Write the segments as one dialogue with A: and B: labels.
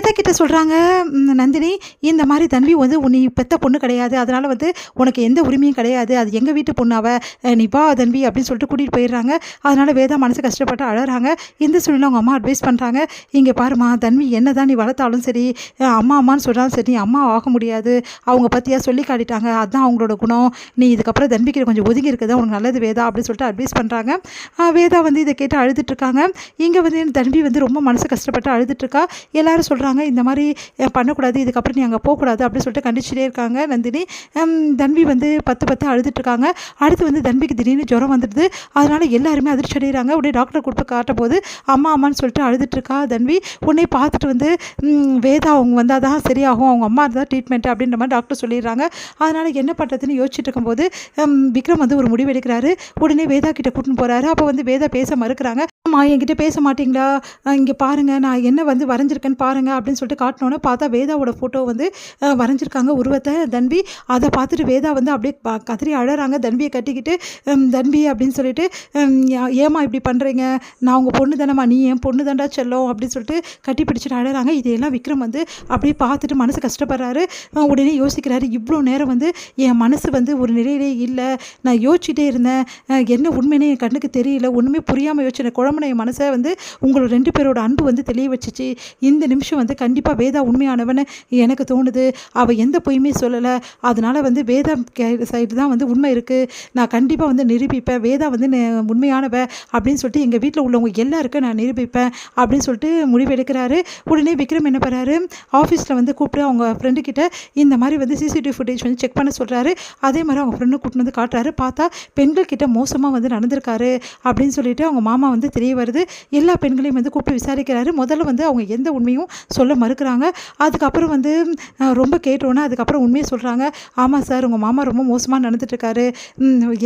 A: வேதா கிட்ட சொல்கிறாங்க, நந்தினி இந்த மாதிரி தன்வி வந்து நீ பெத்த பொண்ணு கிடையாது, அதனால் வந்து உனக்கு எந்த உரிமையும் கிடையாது, அது எங்கள் வீட்டு பொண்ணு அவ, நீ வா தன்வி அப்படின்னு சொல்லிட்டு கூட்டிகிட்டு போயிடுறாங்க. அதனால் வேதா மனசு கஷ்டப்பட்டு அழறாங்க. இந்த சூழ்நிலை அவங்க அம்மா அட்வைஸ் பண்ணுறாங்க, இங்கே பாருமா தன்வி என்ன தான் நீ வளர்த்தாலும் சரி, அம்மா அம்மான்னு சொல்கிறாலும் சரி, அம்மா ஆக முடியாது, அவங்க பற்றியா சொல்லி காட்டிட்டாங்க, அதுதான் அவங்களோட குணம், நீ இதுக்கப்புறம் தன்விக்கிட்ட கொஞ்சம் ஒதுங்கி இருக்கிறதா உனக்கு நல்லது வேதா அப்படின்னு சொல்லிட்டு அட்வைஸ் பண்ணுறாங்க. வேதா வந்து இதை கேட்டு அழுதுட்டுருக்காங்க. இங்கே வந்து தன்வி வந்து ரொம்ப மனசு கஷ்டப்பட்டு அழுதுட்டுருக்கா. எல்லாரும் சொல்கிறாங்க இந்த மாதிரி பண்ணக்கூடாது, இதுக்கப்புறம் நீ அங்கே போகக்கூடாது அப்படின்னு சொல்லிட்டு கண்டிச்சுட்டே இருக்காங்க நந்தினி. தன்வி வந்து பத்து அழுதுட்டுருக்காங்க. அடுத்து வந்து தன்விக்கு திடீர்னு ஜுரம் வந்துடுது. அதனால் எல்லாருமே அதிர்ச்சி அடைகிறாங்க. உடனே டாக்டரை கொடுத்து காட்டும் போது அம்மா அம்மான்னு சொல்லிட்டு அழுதுட்டுருக்கா தன்வி. உடனே பார்த்துட்டு வந்து வேதா அவங்க வந்தால் தான் சரியாகும், அவங்க அம்மா இருந்தால் ட்ரீட்மெண்ட் அப்படின்ற மாதிரி டாக்டர் சொல்லிடுறாங்க. அதனால் என்ன பண்ணுறதுன்னு யோசிச்சுட்டு இருக்கும்போது விக்ரம் வந்து ஒரு முடிவு எடுக்கிறாரு. உடனே வேதா கிட்ட கூட்டின்னு போகிறாரு. அப்போ வந்து வேதா பேச மறுக்கிறாங்க. அம்மா என்கிட்ட பேச மாட்டிங்களா, இங்கே பாருங்கள் நான் என்ன வந்து வரைஞ்சிருக்கேன்னு பாருங்கள் அப்படின்னு சொல்லிட்டு காட்டினோன்னே பார்த்தா வேதாவோட ஃபோட்டோ வந்து வரைஞ்சிருக்காங்க உருவத்தை தன்வி. அதை பார்த்துட்டு வேதா வந்து அப்படியே கதறி அழறாங்க. தன்வியை கட்டிக்கிட்டு தன்வி அப்படின்னு சொல்லிட்டு ஏமா இப்படி பண்ணுறீங்க, நான் உங்கள் பொண்ணு தானம்மா, நீ என் பொண்ணு தாண்டா செல்லம் அப்படின்னு சொல்லிட்டு கட்டி பிடிச்சிட்டு அழறாங்க. இதையெல்லாம் விக்ரம் வந்து அப்படியே பார்த்துட்டு மனசு கஷ்டப்படுறாரு. உடனே யோசிக்கிறாரு, இவ்வளோ நேரம் வந்து என் மனசு வந்து ஒரு நிலையிலே இல்லை, நான் யோசிச்சுட்டே இருந்தேன், என்ன உண்மைனே என் கண்ணுக்கு தெரியல, ஒன்றுமே புரியாமல் யோசிச்சேன், குழம்புன என் மனசை வந்து உங்களோட 2 பேரோட அன்பு வந்து தெளிய வச்சிச்சு. இந்த நிமிஷம் வந்து கண்டிப்பாக வேதா உண்மையானவன்னு எனக்கு தோணுது, அவள் எந்த பொய்யுமே சொல்லலை, அதனால் வந்து வேதா சைடு தான் வந்து உண்மை இருக்குது, நான் கண்டிப்பாக வந்து நிரூபிப்பேன், வேதா வந்து உண்மையானவ அப்படின்னு சொல்லிட்டு எங்கள் வீட்டில் உள்ளவங்க எல்லாருக்கும் நான் நிரூபிப்பேன் அப்படின்னு சொல்லிட்டு முடிவெடுக்கிறாரு. உடனே விக்ரம் என்ன பண்ணுறாரு, ஆஃபீஸில் வந்து கூப்பிட்டு அவங்க ஃப்ரெண்டுக்கிட்ட இந்த மாதிரி வந்து சிசிடிவி ஃபுட்டேஜ் வந்து செக் பண்ண சொல்கிறாரு. அதே மாதிரி அவங்க ஃப்ரெண்டு கூப்பிட்டு வந்து காட்டுறாரு. பார்த்தா பெண்கள் கிட்ட மோசமாக வந்து நடந்திருக்காரு அப்படின்னு சொல்லிட்டு அவங்க மாமா வந்து தெரிய வருது. எல்லா பெண்களையும் வந்து கூப்பிட்டு விசாரிக்கிறாரு. முதல்ல வந்து அவங்க எந்த உண்மையும் சொல்ல மறுக்கிறாங்க. அதுக்கப்புறம் வந்து ரொம்ப கேட்டோன்னே அதுக்கப்புறம் உண்மையை சொல்கிறாங்க. ஆமாம் சார், உங்கள் மாமா ரொம்ப மோசமாக நடந்துட்டுருக்காரு,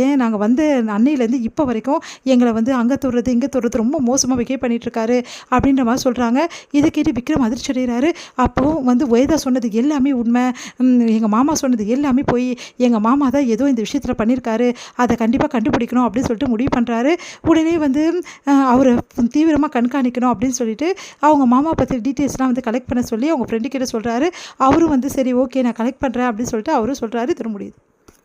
A: ஏன் நாங்கள் வந்து அன்னையிலேருந்து இப்போ வரைக்கும் எங்களை வந்து அங்கே தொடுறது இங்கே தொடுறது ரொம்ப மோசமாக பிஹேவ் பண்ணிகிட்ருக்காரு அப்படின்ற மாதிரி சொல்கிறாங்க. இதை கேட்டு விக்ரம் அதிர்ச்சி அடைகிறாரு. அப்போது வந்து வேதா சொன்னது எல்லாமே உண்மை, எங்கள் மாமா சொன்னது எல்லாமே போய், எங்கள் மாமா தான் ஏதோ இந்த விஷயத்தில் பண்ணியிருக்காரு, அதை கண்டிப்பாக கண்டுபிடிக்கணும் அப்படின்னு சொல்லிட்டு முடிவு பண்ணுறாரு. உடனே வந்து அவரை தீவிரமாக கண்காணிக்கணும் அப்படின்னு சொல்லிட்டு அவங்க மாமா பற்றி டீட்டெயில்ஸ்லாம் வந்து கலெக்ட் பண்ண சொல்லி அவங்க ஃப்ரெண்டு கிட்ட சொல்கிறாரு. அவரும் வந்து சரி ஓகே நான் கலெக்ட் பண்ணுறேன் அப்படின்னு சொல்லிட்டு அவரும் சொல்கிறாரு. தர முடியுது.